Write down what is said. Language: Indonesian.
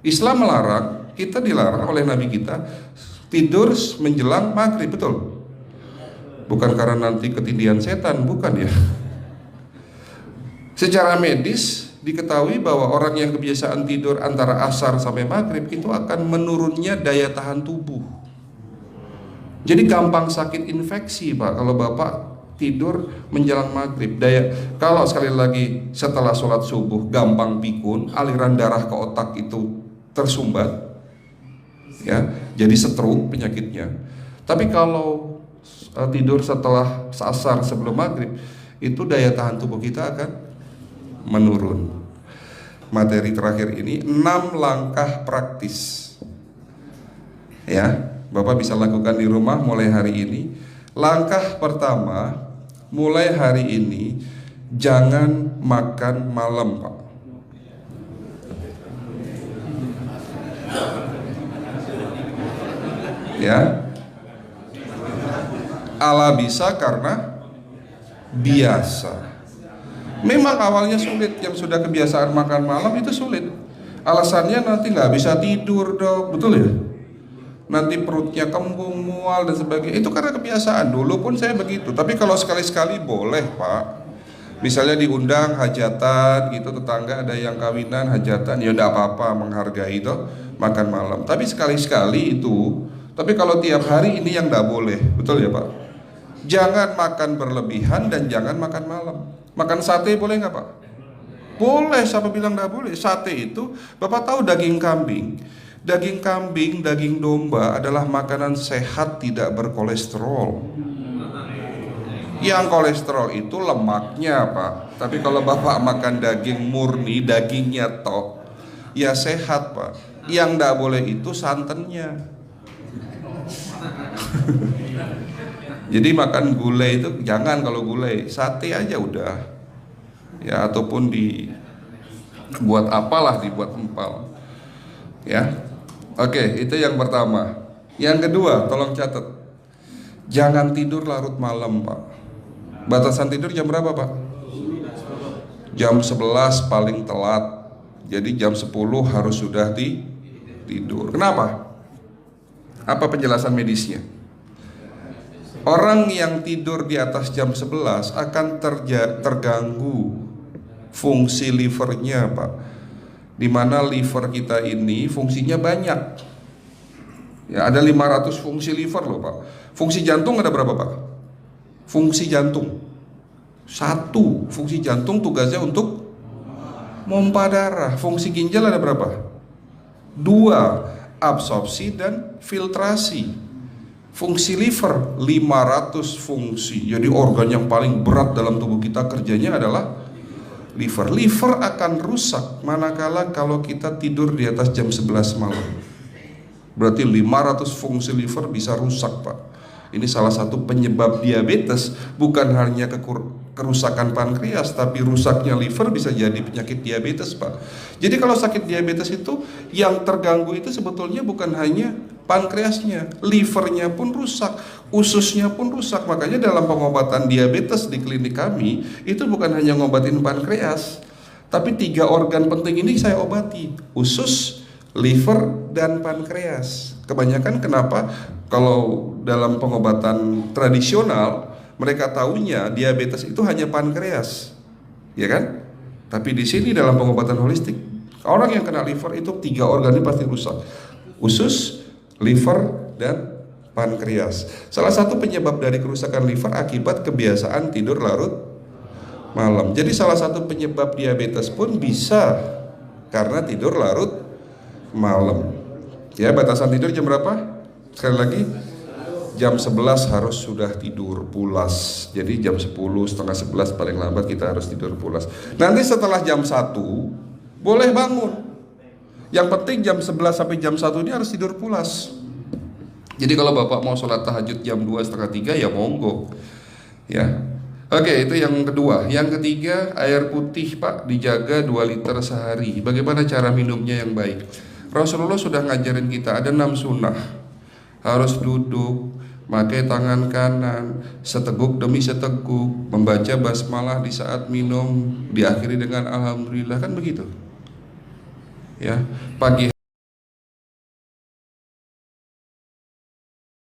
Islam melarang, kita dilarang oleh Nabi kita tidur menjelang maghrib, betul? Bukan karena nanti ketindihan setan, bukan ya. Secara medis diketahui bahwa orang yang kebiasaan tidur antara asar sampai maghrib itu akan menurunnya daya tahan tubuh. Jadi gampang sakit infeksi Pak kalau Bapak tidur menjelang maghrib. Kalau sekali lagi setelah sholat subuh gampang pikun, aliran darah ke otak itu tersumbat, ya, jadi stroke penyakitnya. Tapi kalau tidur setelah asar sebelum maghrib, itu daya tahan tubuh kita akan menurun. Materi terakhir ini 6 langkah praktis, ya, Bapak bisa lakukan di rumah mulai hari ini. Langkah pertama, mulai hari ini jangan makan malam Pak. Ya, ala bisa karena biasa. Memang awalnya sulit, yang sudah kebiasaan makan malam itu sulit. Alasannya nanti nggak bisa tidur dong, betul ya? Nanti perutnya kembung, mual dan sebagainya. Itu karena kebiasaan. Dulu pun saya begitu. Tapi kalau sekali-sekali boleh Pak. Misalnya diundang hajatan gitu, tetangga ada yang kawinan hajatan, ya udah apa-apa, menghargai itu makan malam. Tapi sekali-sekali itu. Tapi kalau tiap hari ini yang nggak boleh, betul ya Pak? Jangan makan berlebihan dan jangan makan malam. Makan sate boleh nggak Pak? Boleh, siapa bilang nggak boleh? Sate itu, Bapak tahu daging kambing. Daging kambing, daging domba adalah makanan sehat, tidak berkolesterol. Yang kolesterol itu lemaknya Pak. Tapi kalau Bapak makan daging murni, dagingnya tok, ya sehat Pak. Yang nggak boleh itu santannya. Jadi makan gulai itu jangan, kalau gulai sate aja udah, ya, ataupun dibuat apalah, dibuat empal, ya. Oke, itu yang pertama. Yang kedua, tolong catat, jangan tidur larut malam Pak. Batasan tidur jam berapa Pak? Jam 11 paling telat. Jadi jam 10 harus sudah tidur. Kenapa? Apa penjelasan medisnya? Orang yang tidur di atas jam 11 akan terganggu fungsi livernya Pak. Dimana liver kita ini fungsinya banyak. Ya, ada 500 fungsi liver loh Pak. Fungsi jantung ada berapa Pak? Fungsi jantung 1. Fungsi jantung tugasnya untuk mompa darah. Fungsi ginjal ada berapa? 2. Absorpsi dan filtrasi. Fungsi liver 500 fungsi. Jadi organ yang paling berat dalam tubuh kita kerjanya adalah liver. Liver akan rusak manakala kalau kita tidur di atas jam 11 malam. Berarti 500 fungsi liver bisa rusak Pak. Ini salah satu penyebab diabetes. Bukan hanya kerusakan pankreas, tapi rusaknya liver bisa jadi penyakit diabetes Pak. Jadi kalau sakit diabetes itu yang terganggu itu sebetulnya bukan hanya pankreasnya, livernya pun rusak, ususnya pun rusak. Makanya dalam pengobatan diabetes di klinik kami itu bukan hanya ngobatin pankreas, tapi 3 organ penting ini saya obati: usus, liver, dan pankreas. Kebanyakan kenapa kalau dalam pengobatan tradisional mereka taunya diabetes itu hanya pankreas, ya kan? Tapi di sini dalam pengobatan holistik, orang yang kena liver itu 3 organ ini pasti rusak: usus, liver, dan pankreas. Salah satu penyebab dari kerusakan liver akibat kebiasaan tidur larut malam. Jadi salah satu penyebab diabetes pun bisa karena tidur larut malam. Ya, batasan tidur jam berapa? Sekali lagi, jam 11 harus sudah tidur pulas. Jadi jam 10, setengah 11 paling lambat kita harus tidur pulas. Nanti setelah jam 1 boleh bangun. Yang penting jam 11 sampai jam 1 ini harus tidur pulas. Jadi kalau Bapak mau sholat tahajud jam 2, setengah 3 ya monggo, ya. Oke, itu yang kedua. Yang ketiga, air putih Pak dijaga 2 liter sehari. Bagaimana cara minumnya yang baik? Rasulullah sudah ngajarin kita ada 6 sunnah. Harus duduk, pakai tangan kanan, seteguk demi seteguk, membaca basmalah di saat minum, diakhiri dengan alhamdulillah, kan begitu. Ya, pagi